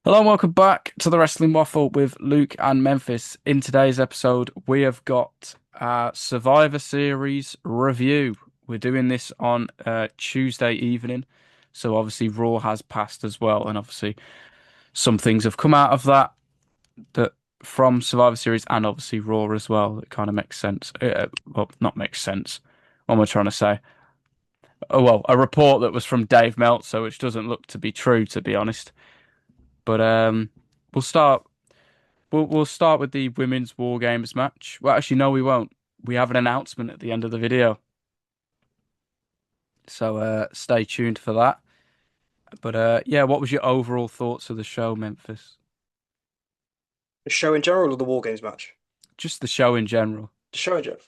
Hello and welcome back to the Wrestling Waffle with Luke and Memphis. In today's episode, we have got Survivor Series review. We're doing this on Tuesday evening, so obviously Raw has passed as well, and obviously some things have come out of that from Survivor Series and obviously Raw as well. It kind of makes sense. Well, not makes sense. What am I trying to say? Oh well, a report that was from Dave Meltzer, which doesn't look to be true, to be honest. But we'll start. We'll start with the women's War Games match. Well, actually, no, we won't. We have an announcement at the end of the video, so stay tuned for that. But yeah, what was your overall thoughts of the show, Memphis? The show in general or the War Games match? Just the show in general. The show in general.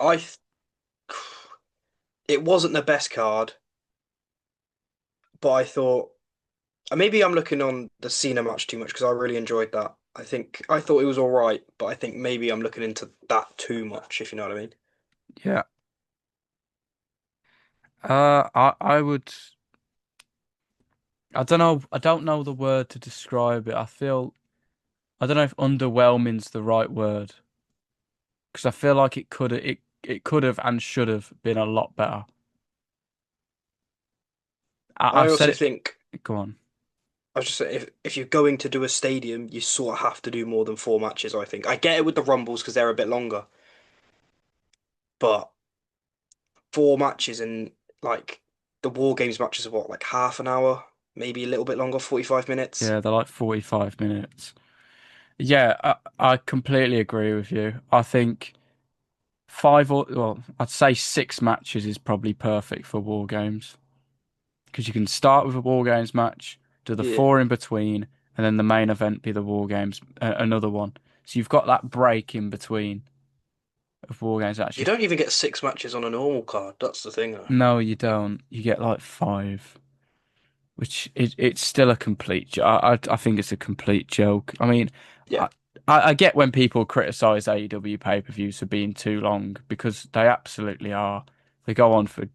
It wasn't the best card, but I thought maybe I'm looking on the Cena match too much because I really enjoyed that. I thought it was all right, but I think maybe I'm looking into that too much, if you know what I mean. Yeah. I would. I don't know. I don't know the word to describe it. I don't know if underwhelming's the right word because I feel like it could have and should have been a lot better. I I've said also it. think Go on. I was just saying if you're going to do a stadium, you sort of have to do more than four matches. I think I get it with the Rumbles because they're a bit longer, but four matches and like the War Games matches are what, like half an hour, maybe a little bit longer, 45 minutes. Yeah, they're like 45 minutes. Yeah, I completely agree with you. I think I'd say six matches is probably perfect for War Games because you can start with a War Games match, do the Yeah. four in between, and then the main event be the War Games, another one. So you've got that break in between of War Games You matches. don't even get six matches on a normal card. That's the thing, though. No, you don't. You get like five, which it's still a complete. I think it's a complete joke. I mean, Yeah. I I get when people criticize AEW pay-per-views for being too long because they absolutely are. They go on for,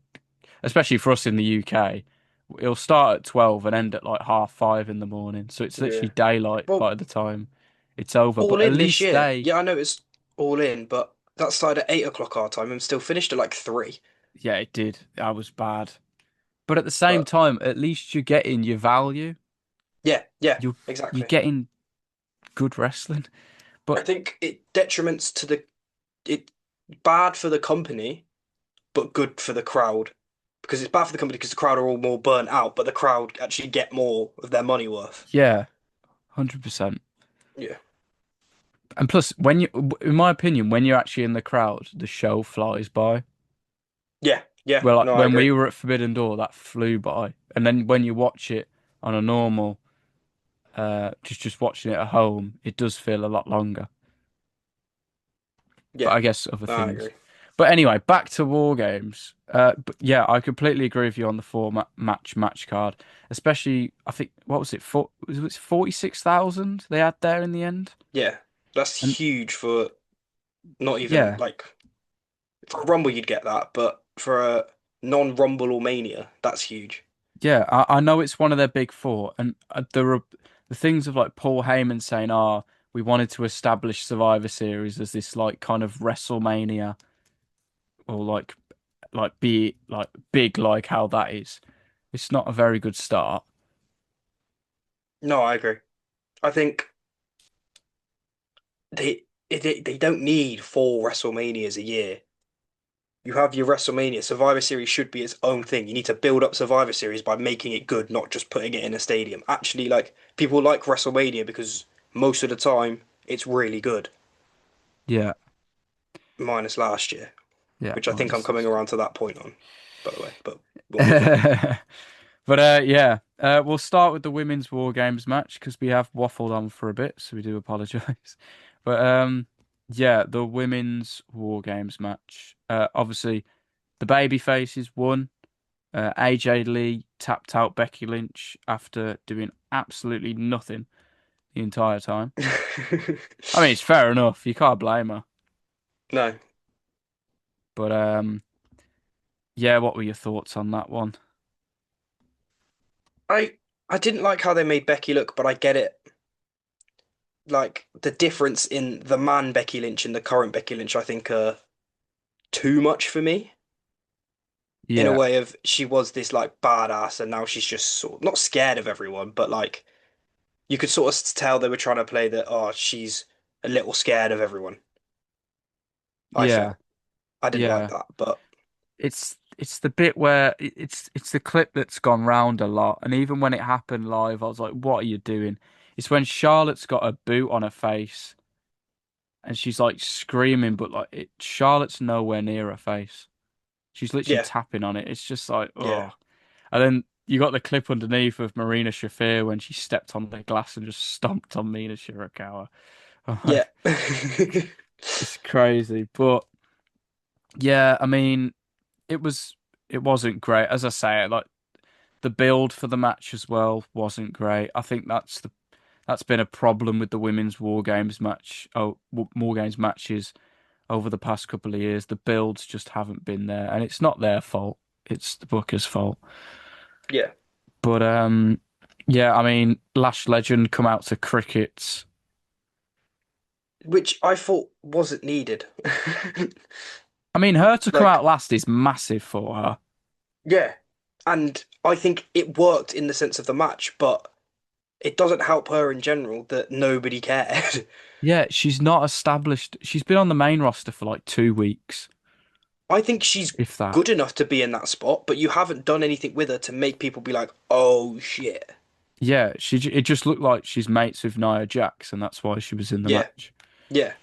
especially for us in the UK, it'll start at 12 and end at like 5:30 in the morning. So it's literally Yeah. daylight Well, by the time it's over. All But at In this least year. they, Yeah, I know it's All In, but that started at 8 o'clock our time and still finished at like three. yeah, it did. I was bad. But at the same But time, at least you're getting your value. yeah, yeah, You you're exactly. getting good wrestling. I But think it detriments to it bad for the company, but good for the crowd. Because it's bad for the company because the crowd are all more burnt out, but the crowd actually get more of their money worth. yeah, 100%. Yeah. And plus, in my opinion, when you're actually in the crowd, the show flies by. Yeah, yeah, Well, like no, I when agree. we were at Forbidden Door, that flew by. And then when you watch it on a normal, just watching it at home, it does feel a lot longer. But Yeah, I guess other no, I things. agree. But anyway, back to War Games. But yeah, I completely agree with you on the four match card. Especially, I think what was it? Was it 46,000 they had there in the end? Yeah, that's And huge for not even yeah, like for a Rumble you'd get that, but for a non-Rumble or Mania, that's huge. yeah, I know it's one of their big four, and the things of like Paul Heyman saying, "Ah, we wanted to establish Survivor Series as this like kind of WrestleMania or like be like big like how that is." It's not a very good start. No, I agree. I think they don't need four WrestleManias a year. You have your WrestleMania. Survivor Series should be its own thing. You need to build up Survivor Series by making it good, not just putting it in a stadium. Actually, like people like WrestleMania because most of the time it's really good, Yeah, minus last year, yeah, which I think I'm minus coming this. around to that point on, by the way. But we'll move on. But yeah, we'll start with the women's War Games match because we have waffled on for a bit, so we do apologize. But yeah, the women's War Games match. Obviously, the baby faces won. AJ Lee tapped out Becky Lynch after doing absolutely nothing the entire time. I mean, it's fair enough. You can't blame her. No, But yeah, what were your thoughts on that one? I I didn't like how they made Becky look, but I get it. like the difference in the man Becky Lynch and the current Becky Lynch, I think, are too much for me. In a Yeah, way of she was this like badass, and now she's just sort of not scared of everyone, but like you could sort of tell they were trying to play that. Oh, she's a little scared of everyone. I yeah, felt I didn't like yeah. that, but It's the bit where it's the clip that's gone round a lot, and even when it happened live, I was like, "What are you doing?" It's when Charlotte's got a boot on her face and she's like screaming, but Charlotte's nowhere near her face. She's literally yeah, tapping on it. It's just like, yeah, oh. And then you got the clip underneath of Marina Shafir when she stepped on the glass and just stomped on Mina Shirakawa. I'm yeah. like, it's crazy, but yeah, I mean, it was it wasn't great. As I say, like the build for the match as well wasn't great. I think that's been a problem with the women's War Games match. War Games matches over the past couple of years. The builds just haven't been there, and it's not their fault. It's the Booker's fault. Yeah, But yeah, I mean, Lash Legend come out to crickets. which I thought wasn't needed. I mean, her to come Like, out last is massive for her. yeah, and I think it worked in the sense of the match, but it doesn't help her in general that nobody cared. Yeah, she's not established. She's been on the main roster for like 2 weeks, I think she's if that. good enough to be in that spot, but you haven't done anything with her to make people be like, "Oh shit." Yeah, it just looked like she's mates with Nia Jax, and that's why she was in the Yeah, match. yeah,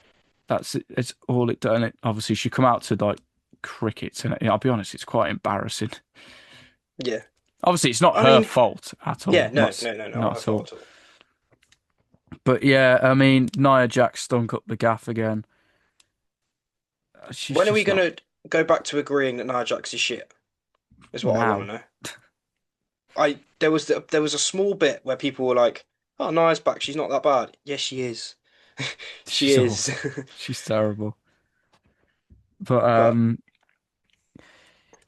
That's it. It's all it done. It obviously she come out to like crickets, and I'll be honest, it's quite embarrassing. yeah. Obviously, it's not I her mean, fault at yeah, all. no, no, no, no, Not not at at all, all. at all. But yeah, I mean, Nia Jax stunk up the gaff again. She's When are we just not gonna go back to agreeing that Nia Jax is shit? Is what I want to now. know. I there was a small bit where people were like, "Oh, Nia's back. She's not that bad." Yes, she is. She She's is. awful. She's terrible. But But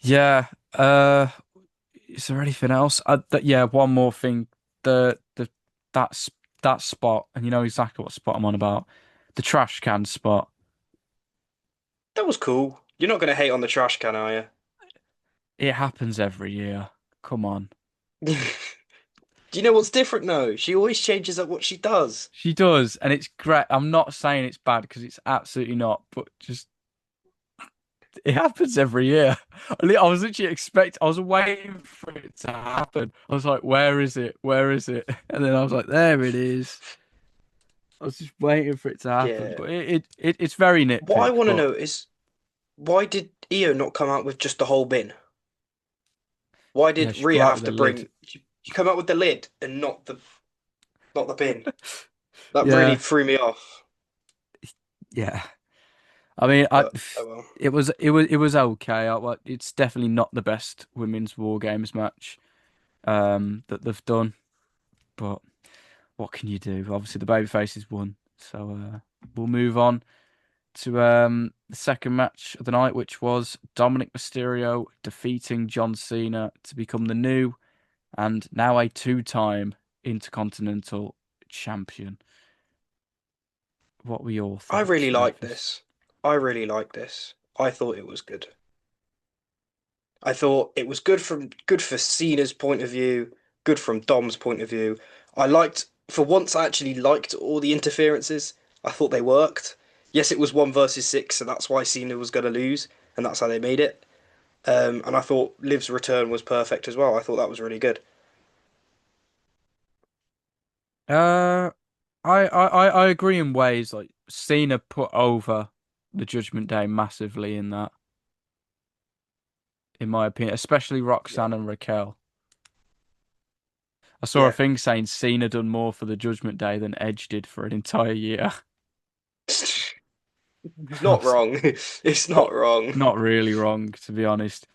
yeah. Is there anything else? Yeah, one more thing. The that's that spot, and you know exactly what spot I'm on about. The trash can spot. that was cool. You're not gonna hate on the trash can, are It happens every year. Come on. you? Do you know what's different though? She always changes up what she does. She does, and it's great. I'm not saying it's bad because it's absolutely not, but just it happens every year. I was literally I was waiting for it to happen. I was like, where is it? Where is it? And then I was like, there it is. I was just waiting for it to happen, Yeah. but it's very What I nitpick. want to But know is why did Io not come out with just the whole bin? Why yeah, did she come Rhea out have with a to lid. bring? She come out with the lid and not the bin. That really Yeah, threw me off. yeah. I mean, But oh well. it was okay. It's definitely not the best women's War Games match that they've done. But what can you do? Obviously, the babyfaces won, so we'll move on to the second match of the night, which was Dominic Mysterio defeating John Cena to become the new and now a two-time Intercontinental Champion. What were your I thoughts, really like Memphis? this. I really like this. I thought it was good. I thought it was good for Cena's point of view, good from Dom's point of view. I liked for once I actually liked all the interferences. I thought they worked. Yes, it was 1 versus 6, so that's why Cena was gonna lose, and that's how they made it. And I thought Liv's return was perfect as well. I thought that was really good. Uh, I agree in ways. Like Cena put over the Judgment Day massively in that, in my opinion, especially Yeah. Roxanne and Raquel. I saw a Yeah. thing saying Cena done more for the Judgment Day than Edge did for an entire year. I Not was wrong. It's not not wrong. not really wrong, to be honest.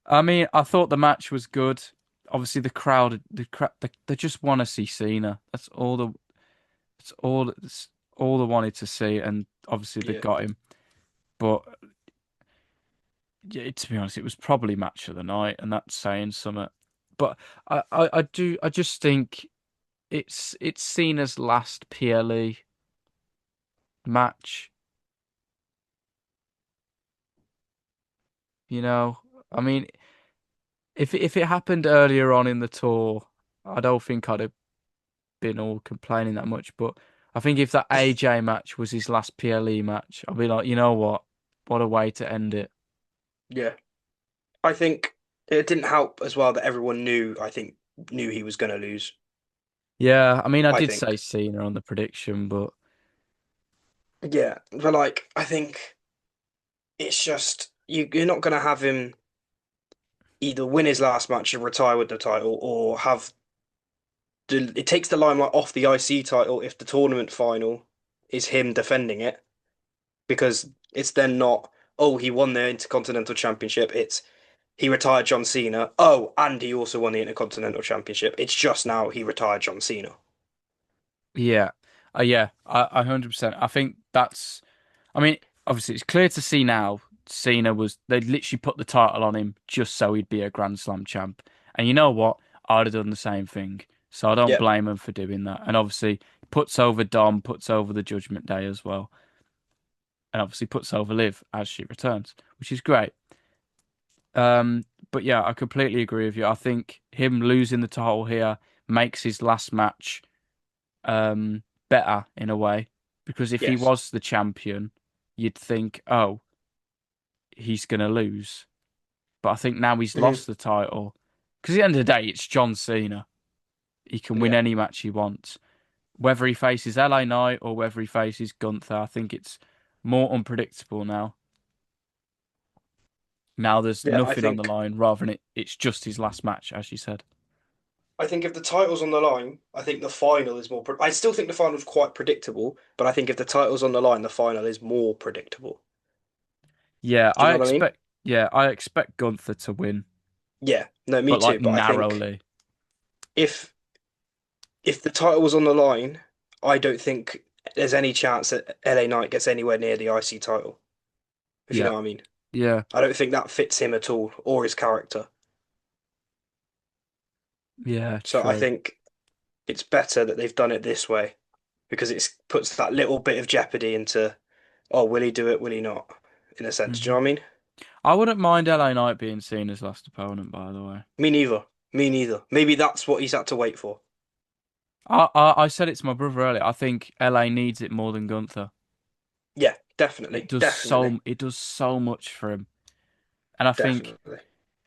I mean, I thought the match was good. Obviously, they just want to see Cena. That's all they wanted to see, and obviously they Yeah. got him. But yeah, to be honest, it was probably match of the night, and that's saying something. But I just think it's Cena's last PLE. match. You know, I mean, if it happened earlier on in the tour, I don't think I'd have been all complaining that much. But I think if that AJ match was his last PLE match, I'd be like, you know what a way to end it. Yeah. I think it didn't help as well that everyone knew he was going to lose. Yeah, I mean, I I did say think. Cena on the prediction, but Yeah, but like I think it's just you're not going to have him either win his last match and retire with the title, or have it takes the limelight off the IC title if the tournament final is him defending it, because it's then not, oh, he won the Intercontinental Championship. It's he retired John Cena. Oh, and he also won the Intercontinental Championship. It's just now he retired John Cena. yeah, yeah, I 100%. I think that's. I mean, obviously, it's clear to see now. Cena was they literally put the title on him just so he'd be a Grand Slam champ. And you know what? I'd have done the same thing. So I don't Yep. blame him for doing that. And obviously, puts over Dom, puts over the Judgment Day as well, and obviously puts over Liv as she returns, which is great. But yeah, I completely agree with you. I think him losing the title here makes his last match better in a way because if he Yes. was the champion, you'd think, oh, he's gonna lose. But I think now he's Hmm. lost the title because at the end of the day, it's John Cena. He can win Yeah. any match he wants, whether he faces LA Knight or whether he faces Gunther. I think it's more unpredictable now. Now there's Yeah. nothing on the line, rather than it's just his last match, as you said. I think if the title's on the line, I think the final is more. I still think the final's quite predictable, but I think if the title's on the line, the final is more predictable. Yeah, Do you know what I mean? I expect Gunther to win, Yeah. No, me but like too. But I think narrowly. if if the title was on the line, I don't think there's any chance that LA Knight gets anywhere near the IC title. If you Yeah, know what I mean. yeah, I don't think that fits him at all or his character. yeah, So I true. think it's better that they've done it this way because it puts that little bit of jeopardy into, oh, will he do it? Will he not? In a sense, do you hmm know what I mean? I wouldn't mind LA Knight being seen as last opponent, by the way. Me neither. Me neither. Maybe that's what he's had to wait for. I said it to my brother earlier. I think LA needs it more than Gunther. Yeah, definitely, definitely, It does so much for him. And I think definitely.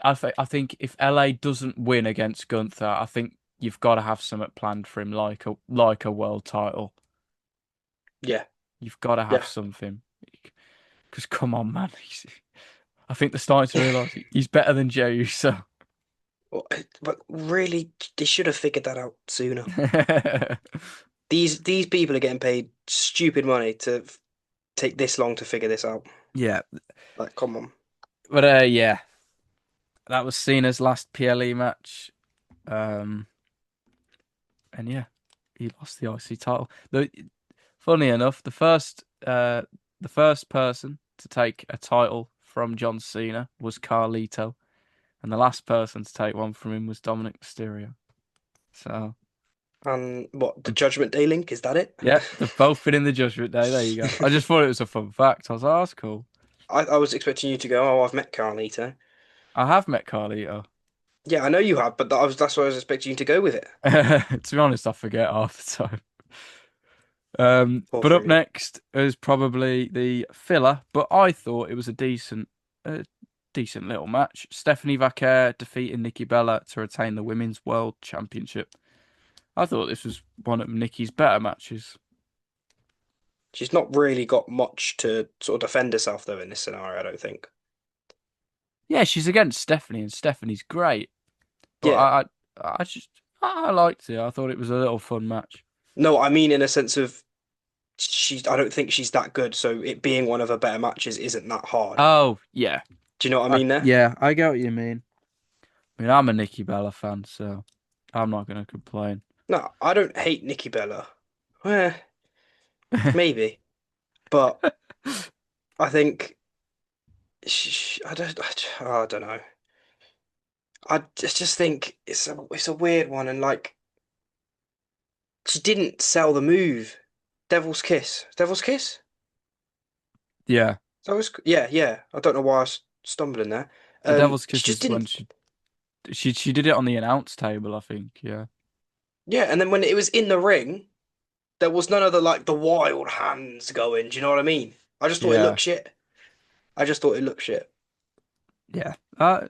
I think if LA doesn't win against Gunther, I think you've got to have something planned for him, like a world title. Yeah, You've got to have yeah. something. Because come on, man, I think they're starting to realise he's better than Jey Uso. But really, they should have figured that out sooner. These people are getting paid stupid money to take this long to figure this out. Yeah, Like, come on. but yeah, that was Cena's last PLE match. Um, and yeah, he lost the IC title. Funny enough, the first person to take a title from John Cena was Carlito, and the last person to take one from him was Dominic Mysterio. So, And what, the um, Judgment Day link, is that it? yeah, they've both been in the Judgment Day. There you go. I just thought it was a fun fact. I was like, oh, that's cool. I was expecting you to go, oh, I've met Carlito. I have met Carlito. Yeah, I know you have, but that's why I was expecting you to go with it. To be honest, I forget half the time. Poor But up Friggy. next is probably the filler, but I thought it was a decent little match. Stephanie Vaquer defeating Nikki Bella to retain the Women's World Championship. I thought this was one of Nikki's better matches. She's not really got much to sort of defend herself, though, in this scenario, I don't think. Yeah, she's against Stephanie, and Stephanie's great. But Yeah. I just, I liked it. I thought it was a little fun match. No, I mean in a sense of I don't think she's that good, so it being one of her better matches isn't that hard. Oh yeah, Do you know what I mean there? yeah, I get what you mean. I mean, I'm a Nikki Bella fan, so I'm not going to complain. No, I don't hate Nikki Bella. Eh, maybe, but I think I don't know. I just think it's a weird one, and like she didn't sell the move. Devil's kiss. Devil's kiss? Yeah, That was yeah, yeah. I don't know why I was stumbling there. the Devil's She Kiss just is when didn't. she did it on the announce table, I think. Yeah, Yeah, and then when it was in the ring, there was none of the like the wild hands going. Do you know what I mean? I just thought it yeah, looked shit. I just thought it looked shit. yeah. I'm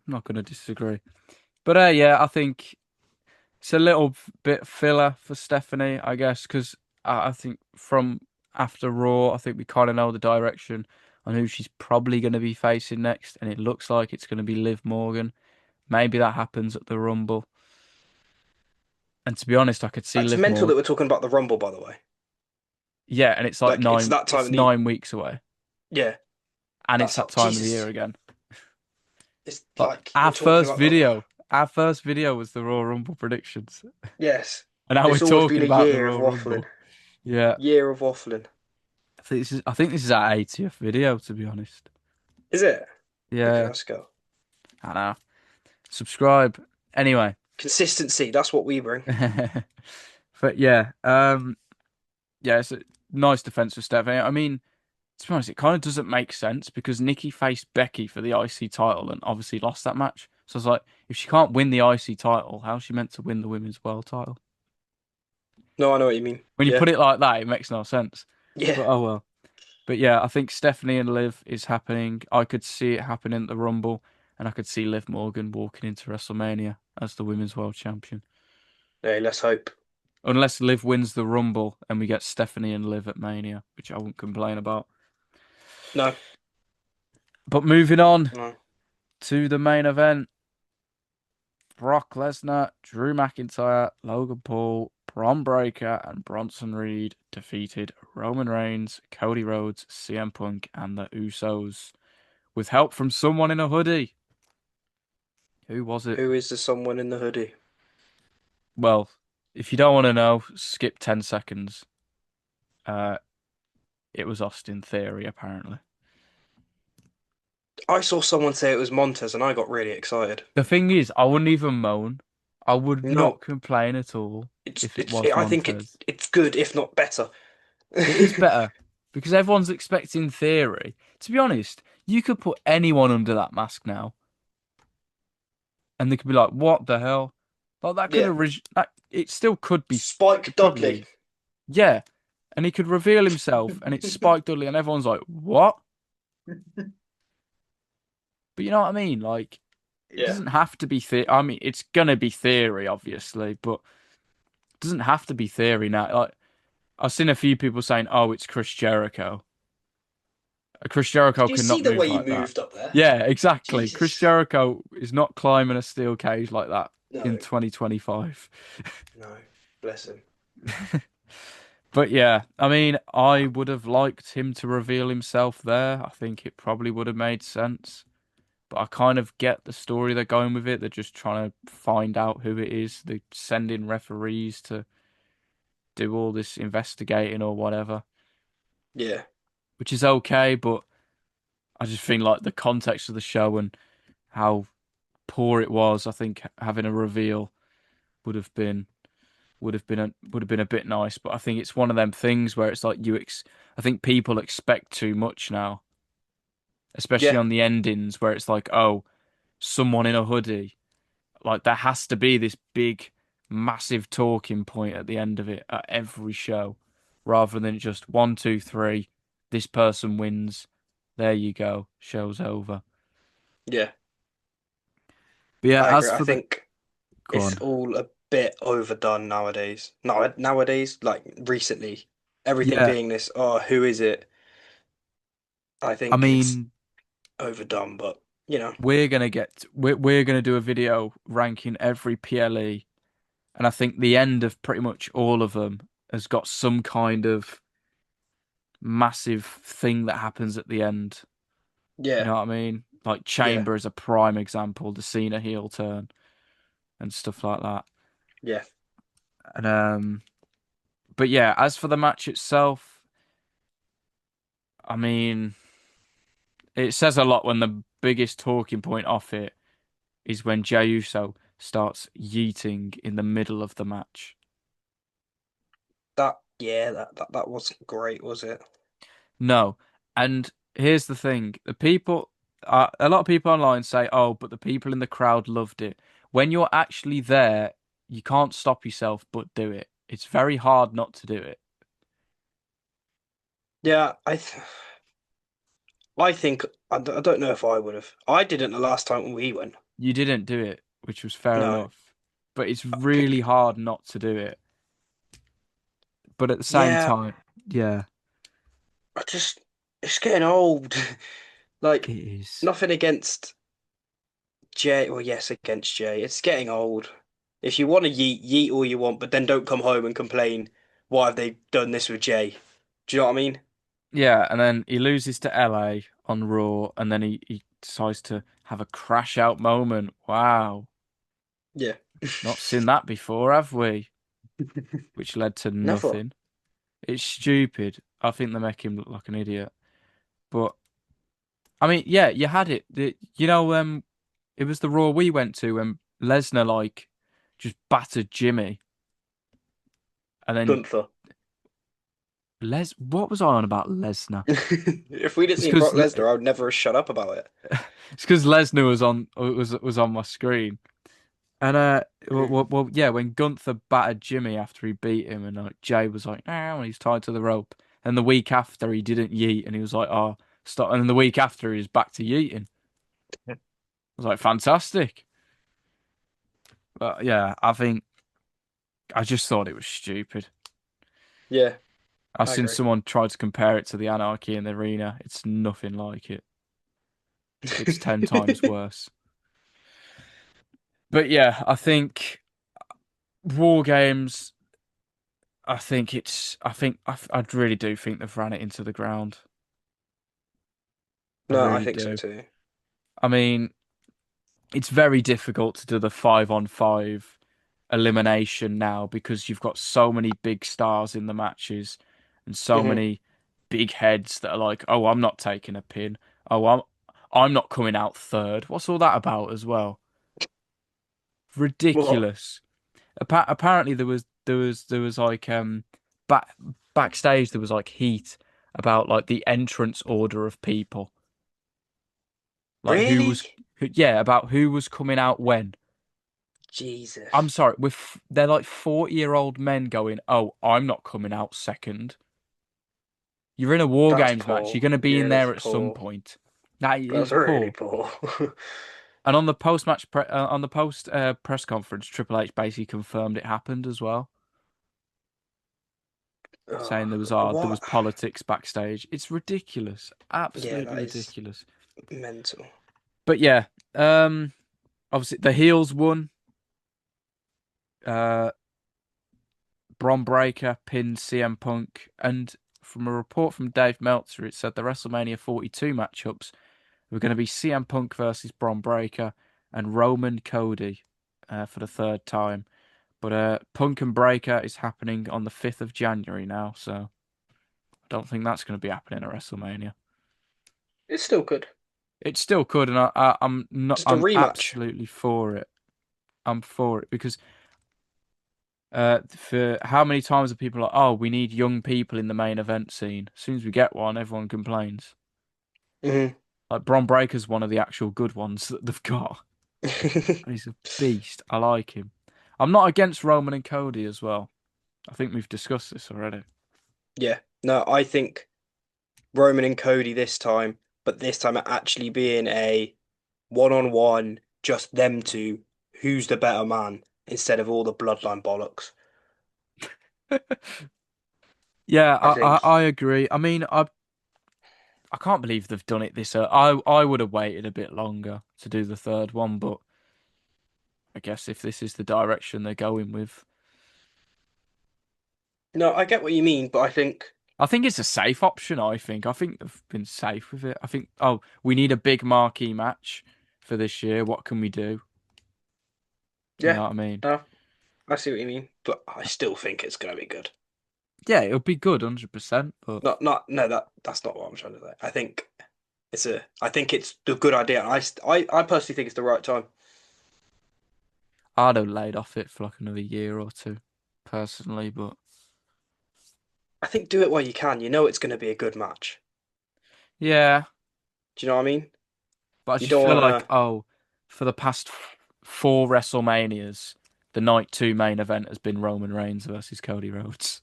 not gonna disagree, but yeah, I think it's a little bit filler for Stephanie, I guess, because I think from after Raw, I think we kind of know the direction on who she's probably going to be facing next, and it looks like it's going to be Liv Morgan. Maybe that happens at the Rumble. And to be honest, I could see It's Liv mental that Morgan. we're talking about the Rumble, by the way. Yeah, and it's like Like it's nine. that time It's of the 9 weeks away, yeah. and it's That's that how time of the year Jesus. again. It's Like like we're talking about the our first video was the Royal Rumble predictions, yes. and now we're It's almost been talking a about the year of Royal waffling. Rumble. Yeah, Year of waffling. I think this is our 80th video, to be honest. Is it? Look at Yeah, us go. I know. Subscribe. Anyway, Consistency, that's what we bring. but yeah, yeah, it's a nice defense for Stephanie. I mean, to be honest, it kind of doesn't make sense because Nikki faced Becky for the IC title and obviously lost that match. So I was like, if she can't win the IC title, how's she meant to win the women's world title? No, I know what you mean. When you Yeah. put it like that, it makes no sense. Yeah. But oh well. But yeah, I think Stephanie and Liv is happening. I could see it happening at the Rumble, and I could see Liv Morgan walking into WrestleMania as the women's world champion. Hey, let's hope. Unless Liv wins the Rumble and we get Stephanie and Liv at Mania, which I won't complain about. No, But moving on no. to the main event, Brock Lesnar, Drew McIntyre, Logan Paul, Bron Breakker, and Bronson Reed defeated Roman Reigns, Cody Rhodes, CM Punk, and the Usos with help from someone in a hoodie. Who was it? Who is the someone in the hoodie? Well, if you don't want to know, skip 10 seconds. Uh, it was Austin Theory, apparently. I saw someone say it was Montez and I got really excited. The thing is, I wouldn't even moan. I would not No, complain at all if it was I think Montez. it's good, if not better. It is better because everyone's expecting Theory. To be honest, you could put anyone under that mask now, and they could be like, "What the hell?" Like that could Yeah. that it still could be. Spike It probably Dudley. is. Yeah, and he could reveal himself, and it's Spike Dudley, and everyone's like, "What?" But you know what I mean? Like, it Yeah. doesn't have to be I mean, it's gonna be Theory, obviously, but it doesn't have to be Theory now. Like, I've seen a few people saying, "Oh, it's Chris Jericho." Chris Jericho Did you see cannot the move way he like that. moved up there? Yeah, exactly. Chris Jesus. Jericho is not climbing a steel cage like that in No, 2025. no. Bless him. But yeah, I mean, I would have liked him to reveal himself there. I think it probably would have made sense. But I kind of get the story they're going with it. They're just trying to find out who it is. They send in referees to do all this investigating or whatever, Yeah. which is okay. But I just think like the context of the show and how poor it was, I think having a reveal would have been would have been a bit nice. But I think it's one of them things where it's like I think people expect too much now, especially Yeah. on the endings where it's like, oh, someone in a hoodie. Like there has to be this big, massive talking point at the end of it at every show, rather than just one, two, three. This person wins. There you go. Show's over. Yeah. But yeah, I as agree. I for the think go it's on. all a bit overdone nowadays. No, nowadays, like recently, everything Yeah, being this, oh, who is it? I I think it's mean, overdone, but you know, we're gonna do a video ranking every PLE, and I think the end of pretty much all of them has got some kind of massive thing that happens at the end. You yeah, know what I mean? Like yeah, Chamber is a prime example, the Cena heel turn and stuff like that. yeah. And but yeah, as for the match itself, I mean, it says a lot when the biggest talking point off it is when Jey Uso starts yeeting in the middle of the match. That, yeah, that wasn't great, was it? No. And here's the thing: a lot of people online say, "Oh, but the people in the crowd loved it." When you're actually there, you can't stop yourself but do it. It's very hard not to do it. Yeah, I think I don't know if I would have. I didn't the last time when we went. You didn't do it, which was fair No. enough. But it's Okay. really hard not to do it. But at the same Yeah, time, yeah, I just it's getting old. it Like is. nothing against Jay. Well, yes, against Jay. It's getting old. If you want to yeet, yeet all you want, but then don't come home and complain. Why have they done this with Jay? Do you know what I mean? Yeah, and then he loses to LA on Raw, and then he decides to have a crash out moment. Wow. Yeah. Not seen that before, have we? Which led to Never. nothing. It's stupid. I think they make him look like an idiot. But I mean, yeah, you had it. It was the Raw we went to when Lesnar like just battered Jimmy, and then Gunther. What was I on about Lesnar? If we'd have It's seen Brock because Lesnar, I would never have shut up about it. it's because Lesnar was on my screen. And yeah, when Gunther battered Jimmy after he beat him, and like Jay was like, "No," when he's tied to the rope. And the week after, he didn't yeet, and he was like, "Oh, stop." And then the week after, he was back to yeeting. I was like, "Fantastic!" But yeah, I just thought it was stupid. Yeah, I've I seen agree. someone try to compare it to the Anarchy in the Arena. It's nothing like it. It's 10 times worse. But yeah, I think War Games. I really do think they've ran it into the ground. I No, I really think so do. too. I mean, it's very difficult to do the 5-on-5 elimination now because you've got so many big stars in the matches and so Hmm. many big heads that are like, "Oh, I'm not taking a pin. Oh, I'm not coming out third." What's all that about as well? What? Ridiculous. Apparently there was like back backstage there was like heat about like the entrance order of people. Like Really? yeah, about who was coming out when. I'm Jesus. sorry, they're like 40-year-old men going, "Oh, I'm not coming out second." You're in a War That's Games match. You're poor. going to be Yeah, in that's there at some poor. point. That That's is really poor. poor. And on the post press conference, Triple H basically confirmed it happened as well, Ugh, saying there what? was politics backstage. It's ridiculous, Yeah, absolutely that is ridiculous. mental. But yeah, um, obviously the heels won. Uh, Bron Breakker pinned CM Punk, and from a report from Dave Meltzer, it said the WrestleMania 42 matchups were going to be CM Punk versus Bron Breakker and Roman Cody for the third time. But Punk and Breakker is happening on the 5th of January now, so I don't think that's going to be happening at WrestleMania. It's still good. It still could, and I'm not. Just a I'm rematch. absolutely for it. I'm for it because for how many times are people like, oh, we need young people in the main event scene? As soon as we get one, everyone complains. Hmm. Like Bron Breakker's one of the actual good ones that they've got, and he's a beast. I like him. I'm not against Roman and Cody as well. I think we've discussed this already. Yeah. No, I think Roman and Cody this time, but this time it actually being a one-on-one, just them two, who's the better man, instead of all the bloodline bollocks. Yeah, I think. I agree. I mean, I can't believe they've done it this. I would have waited a bit longer to do the third one, but I guess if this is the direction they're going with, No, I get what you mean, but I think, I think it's a safe option. I think they've been safe with it. I think, oh, we need a big marquee match for this year. What can we do? You yeah, know what I mean? no, I see what you mean, but I still think it's gonna be good. Yeah, it'll be good, 100%. But No, that's not what I'm trying to say. I think it's the good idea. I personally think it's the right time. I'd have laid off it for like another year or two, personally. But I think do it while you can. You know it's going to be a good match. Yeah, Do you know what I mean? but I You just don't feel want like, to. oh, for the past four WrestleManias, the night two main event has been Roman Reigns versus Cody Rhodes.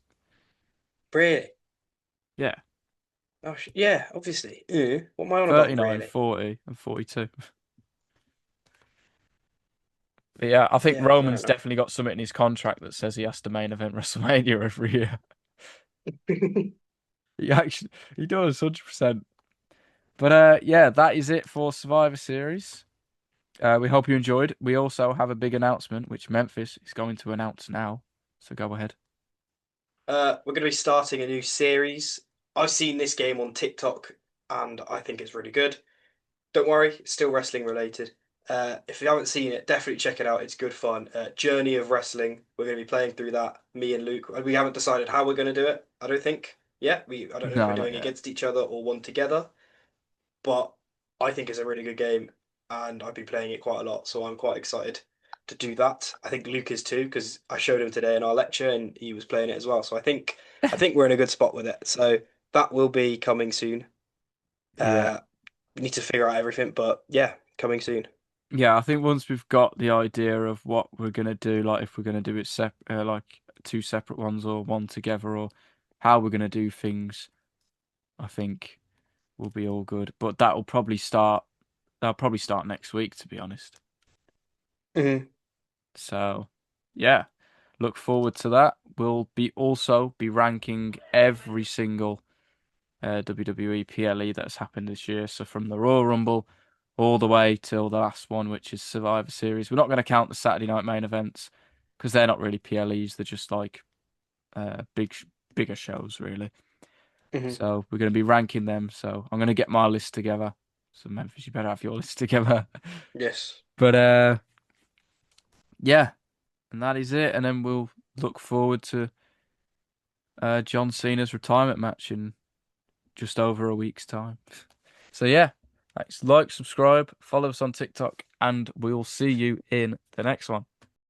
Really? Yeah, Oh, yeah, obviously. What am I on about, 39, really? 40, and 42. But yeah, I think Yeah, fair Roman's enough. definitely got something in his contract that says he has to main event WrestleMania every year. He actually he does 100%. But yeah, that is it for Survivor Series. We hope you enjoyed. We also have a big announcement, which Memphis is going to announce now. So go ahead. We're going to be starting a new series. I've seen this game on TikTok and I think it's really good. Don't worry, it's still wrestling related. If you haven't seen it, definitely check it out. It's good fun. Journey of Wrestling. We're going to be playing through that, me and Luke. We haven't decided how we're going to do it. I don't think. Yeah, I don't know if we're No, not doing yet. against each other or one together, but I think it's a really good game and I've been playing it quite a lot, so I'm quite excited to do that. I think Luke is too because I showed him today in our lecture and he was playing it as well. So I think we're in a good spot with it. So that will be coming soon. Yeah. Uh, we need to figure out everything, but yeah, coming soon. Yeah, I think once we've got the idea of what we're gonna do, like if we're gonna do it like two separate ones or one together, or how we're gonna do things, I think we'll be all good. But that'll probably start next week, to be honest. Hmm. So, yeah, look forward to that. We'll be also be ranking every single WWE PLE that's happened this year. So from the Royal Rumble all the way till the last one, which is Survivor Series. We're not going to count the Saturday night main events because they're not really PLEs. They're just like bigger shows, really. Hmm. So we're going to be ranking them. So I'm going to get my list together. So Memphis, you better have your list together. Yes. But yeah, and that is it. And then we'll look forward to John Cena's retirement match in just over a week's time. So yeah, thanks. Like, subscribe, follow us on TikTok, and we'll see you in the next one.